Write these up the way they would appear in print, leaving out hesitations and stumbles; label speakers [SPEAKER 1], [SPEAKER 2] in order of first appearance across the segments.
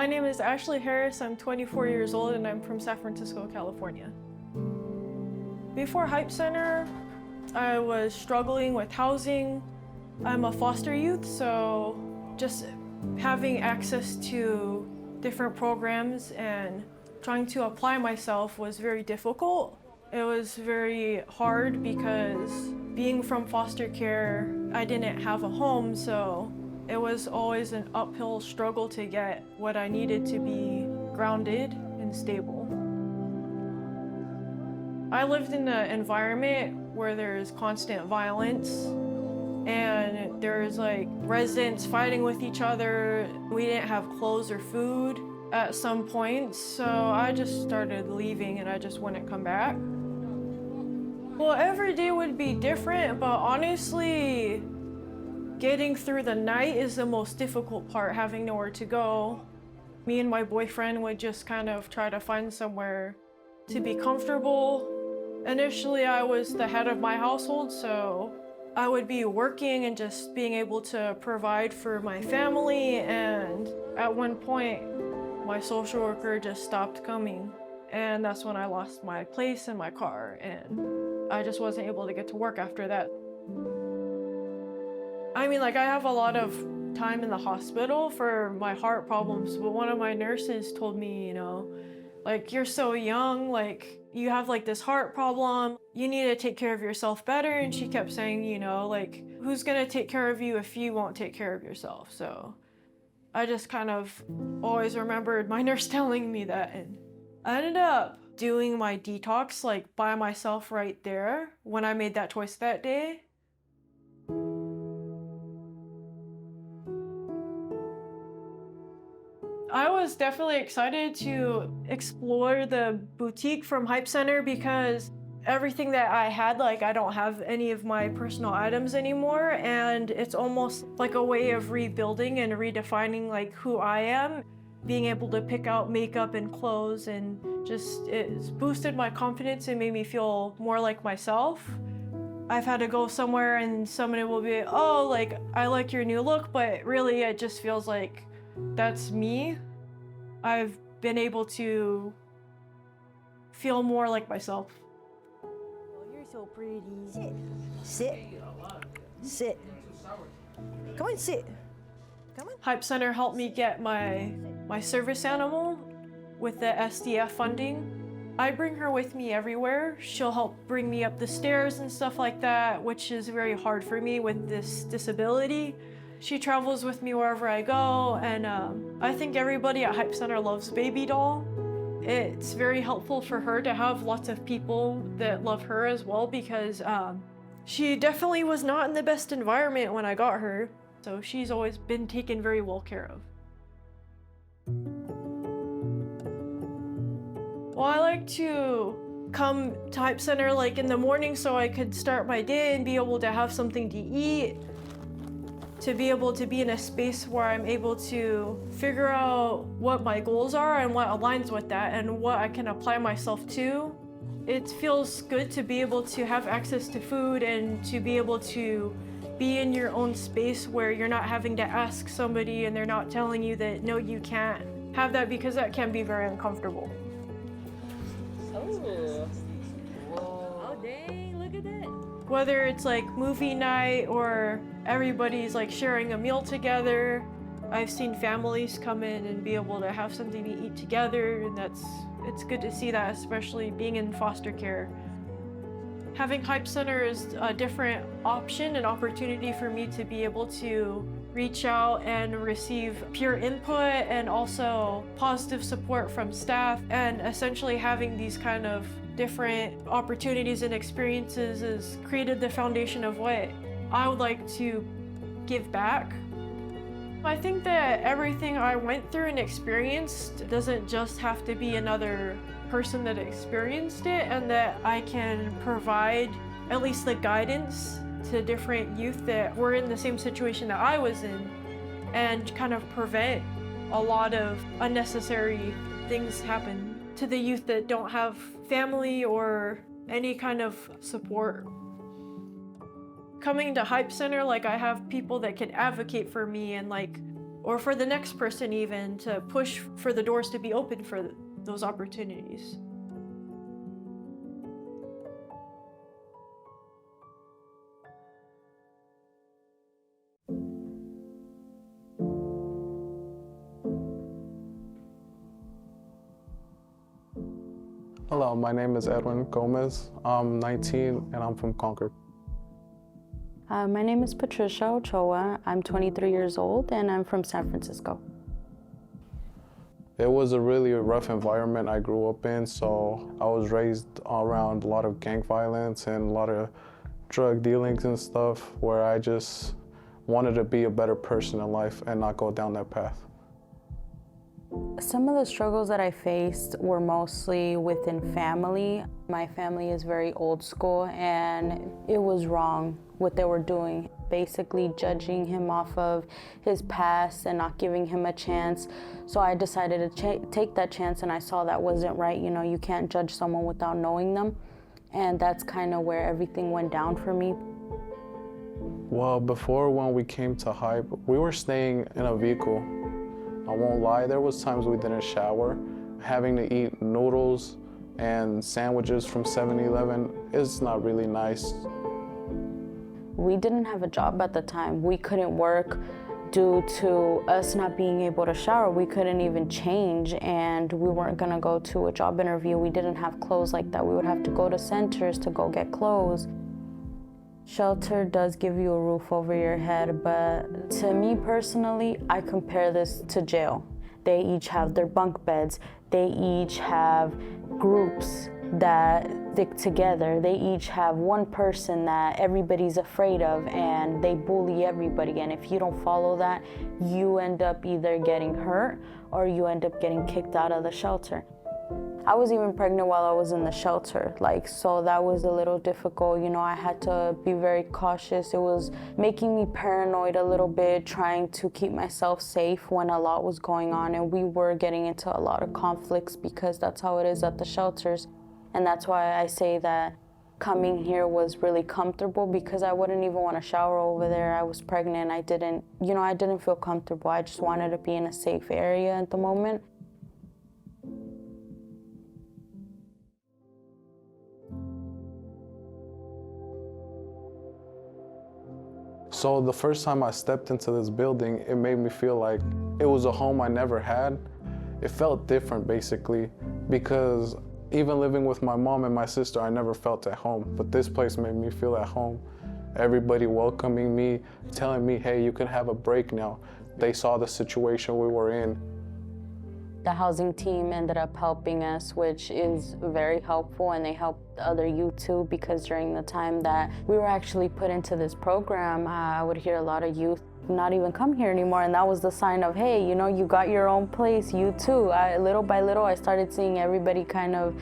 [SPEAKER 1] My name is Ashley Harris. I'm 24 years old and I'm from San Francisco, California. Before Hype Center, I was struggling with housing. I'm a foster youth, so just having access to different programs and trying to apply myself was very difficult. It was very hard because being from foster care, I didn't have a home, so it was always an uphill struggle to get what I needed to be grounded and stable. I lived in an environment where there's constant violence and there's like residents fighting with each other. We didn't have clothes or food at some points, so I just started leaving and I just wouldn't come back. Well, every day would be different, but honestly, getting through the night is the most difficult part, having nowhere to go. Me and my boyfriend would just kind of try to find somewhere to be comfortable. Initially, I was the head of my household, so I would be working and just being able to provide for my family. And at one point, my social worker just stopped coming. And that's when I lost my place and my car, and I just wasn't able to get to work after that. I mean, like, I have a lot of time in the hospital for my heart problems, but one of my nurses told me, like, you're so young, like, you have like this heart problem, you need to take care of yourself better. And she kept saying, like, who's gonna take care of you if you won't take care of yourself? So I just kind of always remembered my nurse telling me that, and I ended up doing my detox like by myself right there when I made that choice that day. I was definitely excited to explore the boutique from Hype Center because everything that I had, like, I don't have any of my personal items anymore, and it's almost like a way of rebuilding and redefining like who I am. Being able to pick out makeup and clothes, and just it's boosted my confidence and made me feel more like myself. I've had to go somewhere and somebody will be, oh, like, I like your new look, but really it just feels like that's me. I've been able to feel more like myself.
[SPEAKER 2] You're so pretty. Sit. Sit. Sit. Come on, sit. Come on.
[SPEAKER 1] Hype Center helped me get my service animal with the SDF funding. I bring her with me everywhere. She'll help bring me up the stairs and stuff like that, which is very hard for me with this disability. She travels with me wherever I go, and I think everybody at Hype Center loves Baby Doll. It's very helpful for her to have lots of people that love her as well, because she definitely was not in the best environment when I got her, so she's always been taken very well care of. Well, I like to come to Hype Center like in the morning so I could start my day and be able to have something to eat, to be able to be in a space where I'm able to figure out what my goals are and what aligns with that and what I can apply myself to. It feels good to be able to have access to food and to be able to be in your own space where you're not having to ask somebody and they're not telling you that no, you can't have that, because that can be very uncomfortable.
[SPEAKER 2] Oh. Whoa. Oh, dang, look at that.
[SPEAKER 1] Whether it's like movie night or everybody's like sharing a meal together, I've seen families come in and be able to have something to eat together, and it's good to see that, especially being in foster care. Having Hype Center is a different option and opportunity for me to be able to reach out and receive peer input and also positive support from staff, and essentially having these kind of different opportunities and experiences has created the foundation of what I would like to give back. I think that everything I went through and experienced doesn't just have to be another person that experienced it, and that I can provide at least the guidance to different youth that were in the same situation that I was in, and kind of prevent a lot of unnecessary things happen to the youth that don't have family or any kind of support. Coming to Hype Center, like, I have people that can advocate for me and like or for the next person even to push for the doors to be open for those opportunities.
[SPEAKER 3] Hello, my name is Edwin Gomez. I'm 19 and I'm from Concord.
[SPEAKER 4] My name is Patricia Ochoa. I'm 23 years old and I'm from San Francisco.
[SPEAKER 3] It was a really rough environment I grew up in, so I was raised around a lot of gang violence and a lot of drug dealings and stuff, where I just wanted to be a better person in life and not go down that path.
[SPEAKER 4] Some of the struggles that I faced were mostly within family. My family is very old school and it was wrong what they were doing. Basically judging him off of his past and not giving him a chance. So I decided to take that chance, and I saw that wasn't right. You know, you can't judge someone without knowing them. And that's kind of where everything went down for me.
[SPEAKER 3] Well, before when we came to Hype, we were staying in a vehicle. I won't lie, there was times we didn't shower. Having to eat noodles and sandwiches from 7-Eleven is not really nice.
[SPEAKER 4] We didn't have a job at the time. We couldn't work due to us not being able to shower. We couldn't even change, and we weren't gonna go to a job interview. We didn't have clothes like that. We would have to go to centers to go get clothes. Shelter does give you a roof over your head, but to me personally, I compare this to jail. They each have their bunk beds. They each have groups that stick together. They each have one person that everybody's afraid of, and they bully everybody. And if you don't follow that, you end up either getting hurt or you end up getting kicked out of the shelter. I was even pregnant while I was in the shelter, so that was a little difficult. You know, I had to be very cautious. It was making me paranoid a little bit, trying to keep myself safe when a lot was going on, and we were getting into a lot of conflicts because that's how it is at the shelters. And that's why I say that coming here was really comfortable, because I wouldn't even want to shower over there. I was pregnant. I didn't feel comfortable. I just wanted to be in a safe area at the moment.
[SPEAKER 3] So the first time I stepped into this building, it made me feel like it was a home I never had. It felt different, basically, because even living with my mom and my sister, I never felt at home. But this place made me feel at home. Everybody welcoming me, telling me, hey, you can have a break now. They saw the situation we were in.
[SPEAKER 4] The housing team ended up helping us, which is very helpful, and they helped other youth too, because during the time that we were actually put into this program, I would hear a lot of youth not even come here anymore, and that was the sign of, hey, you know, you got your own place, you too. Little by little, I started seeing everybody kind of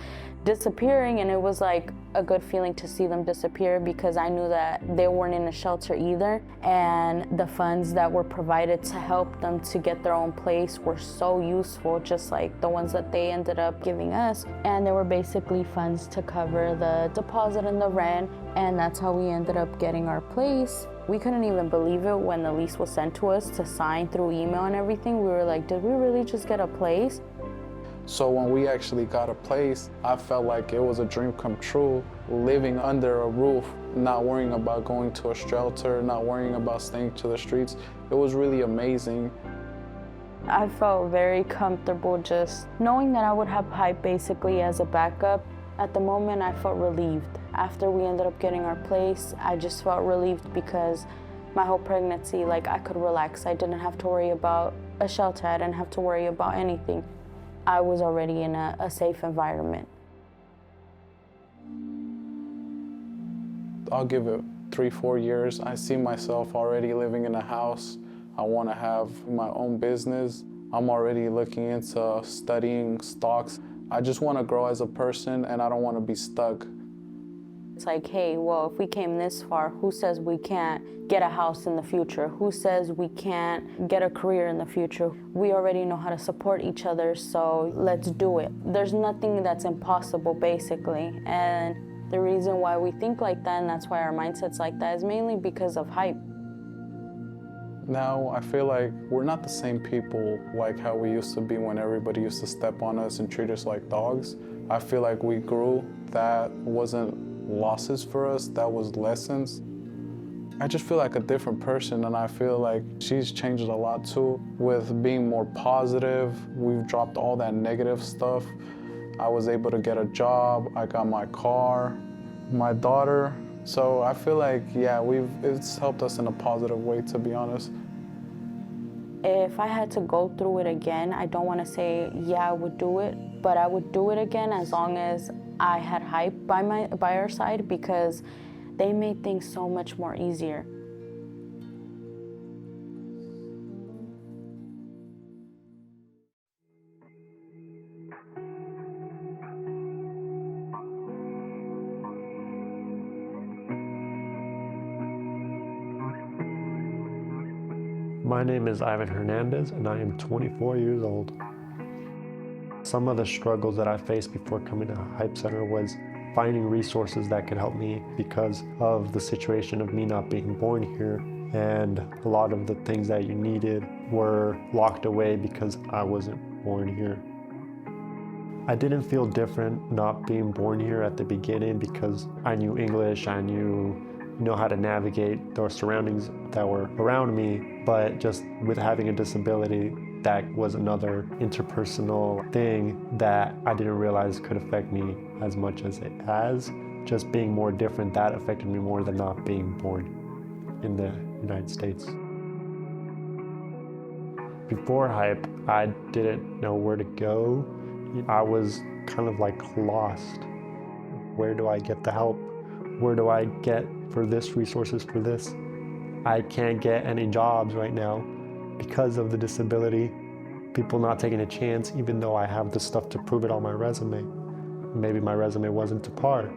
[SPEAKER 4] disappearing, and it was like a good feeling to see them disappear, because I knew that they weren't in a shelter either, and the funds that were provided to help them to get their own place were so useful, just like the ones that they ended up giving us. And they were basically funds to cover the deposit and the rent, and that's how we ended up getting our place. We couldn't even believe it when the lease was sent to us to sign through email and everything. We were like, did we really just get a place?
[SPEAKER 3] So when we actually got a place, I felt like it was a dream come true, living under a roof, not worrying about going to a shelter, not worrying about staying to the streets. It was really amazing.
[SPEAKER 4] I felt very comfortable just knowing that I would have Hype basically as a backup. At the moment, I felt relieved. After we ended up getting our place, I just felt relieved, because my whole pregnancy, I could relax. I didn't have to worry about a shelter. I didn't have to worry about anything. I was already in a safe environment.
[SPEAKER 3] I'll give it 3-4 years. I see myself already living in a house. I want to have my own business. I'm already looking into studying stocks. I just want to grow as a person, and I don't want to be stuck.
[SPEAKER 4] It's like, hey, well, if we came this far, who says we can't get a house in the future? Who says we can't get a career in the future? We already know how to support each other, so let's do it. There's nothing that's impossible, basically. And the reason why we think like that, and that's why our mindset's like that, is mainly because of Hype.
[SPEAKER 3] now, I feel like we're not the same people like how we used to be when everybody used to step on us and treat us like dogs. I feel like we grew. That wasn't losses for us, that was lessons. I just feel like a different person, and I feel like she's changed a lot too with being more positive. We've dropped all that negative stuff. I was able to get a job, I got my car, my daughter. So I feel like, yeah, it's helped us in a positive way, to be honest.
[SPEAKER 4] If I had to go through it again, I don't want to say, yeah, I would do it, but I would do it again as long as I had Hype by our side, because they made things so much more easier.
[SPEAKER 5] My name is Ivan Hernandez, and I am 24 years old. Some of the struggles that I faced before coming to Hype Center was finding resources that could help me because of the situation of me not being born here, and a lot of the things that you needed were locked away because I wasn't born here. I didn't feel different not being born here at the beginning because I knew English, I knew how to navigate the surroundings that were around me, but just with having a disability, that was another interpersonal thing that I didn't realize could affect me as much as it has. Just being more different, that affected me more than not being born in the United States. Before Hype, I didn't know where to go. I was kind of like lost. Where do I get the help? Where do I get for this resources for this? I can't get any jobs right now because of the disability. People not taking a chance even though I have the stuff to prove it on my resume. Maybe my resume wasn't to par.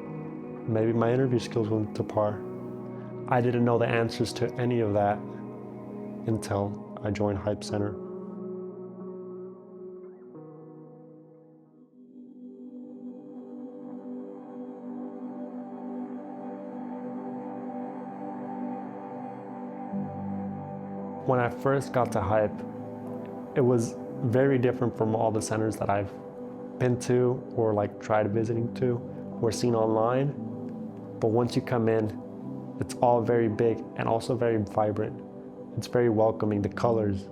[SPEAKER 5] Maybe my interview skills weren't to par. I didn't know the answers to any of that until I joined Hype Center. When I first got to Hype, it was very different from all the centers that I've been to or like tried visiting to or seen online. But once you come in, it's all very big and also very vibrant. It's very welcoming, the colors,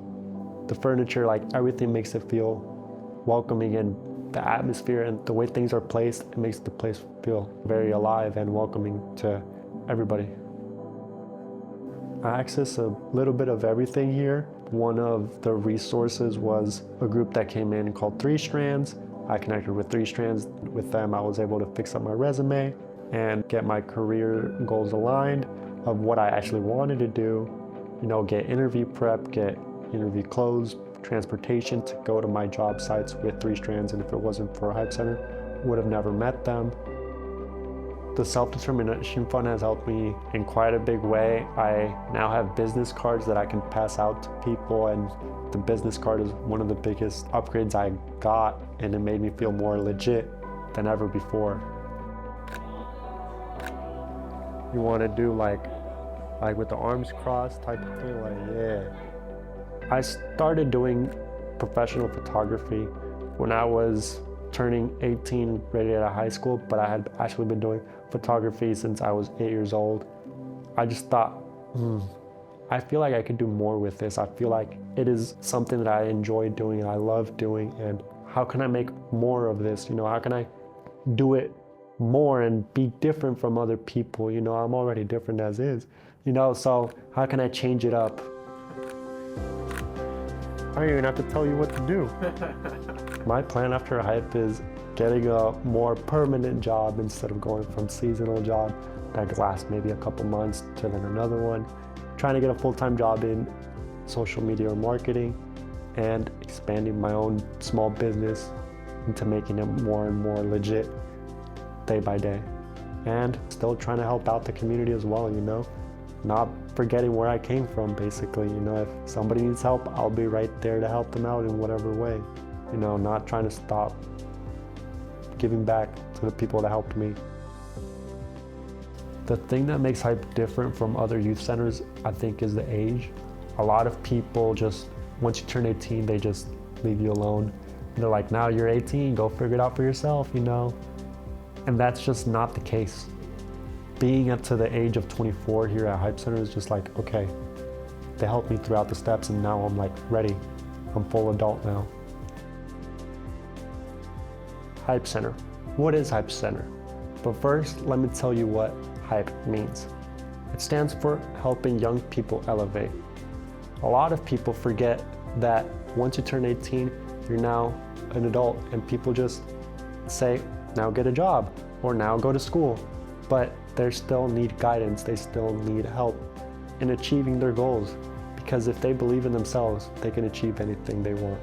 [SPEAKER 5] the furniture, like everything makes it feel welcoming, and the atmosphere and the way things are placed, it makes the place feel very alive and welcoming to everybody. I access a little bit of everything here. One of the resources was a group that came in called 3 Strands. I connected with 3 Strands. With them, I was able to fix up my resume and get my career goals aligned of what I actually wanted to do. Get interview prep, get interview clothes, transportation to go to my job sites with 3 Strands. And if it wasn't for Hype Center, would have never met them. The Self-Determination Fund has helped me in quite a big way. I now have business cards that I can pass out to people, and the business card is one of the biggest upgrades I got, and it made me feel more legit than ever before. You want to do like with the arms crossed type of thing, yeah. I started doing professional photography when I was turning 18, right out of high school, but I had actually been doing photography since I was 8 years old. I just thought, I feel like I could do more with this. I feel like it is something that I enjoy doing and I love doing, and how can I make more of this? How can I do it more and be different from other people? I'm already different as is, so how can I change it up? I don't even have to tell you what to do. My plan after Hype is getting a more permanent job instead of going from seasonal job that could last maybe a couple months to then another one. Trying to get a full-time job in social media or marketing, and expanding my own small business into making it more and more legit day by day. And still trying to help out the community as well, not forgetting where I came from, basically. If somebody needs help, I'll be right there to help them out in whatever way. Not trying to stop giving back to the people that helped me. The thing that makes Hype different from other youth centers, I think, is the age. A lot of people just, once you turn 18, they just leave you alone. They're like, now you're 18, go figure it out for yourself, you know? And that's just not the case. Being up to the age of 24 here at Hype Center is just like, okay, they helped me throughout the steps and now I'm like ready. I'm full adult now. Hype Center. What is Hype Center? But first, let me tell you what HYPE means. It stands for Helping Young People Elevate. A lot of people forget that once you turn 18, you're now an adult and people just say, now get a job or now go to school. But they still need guidance, they still need help in achieving their goals, because if they believe in themselves, they can achieve anything they want.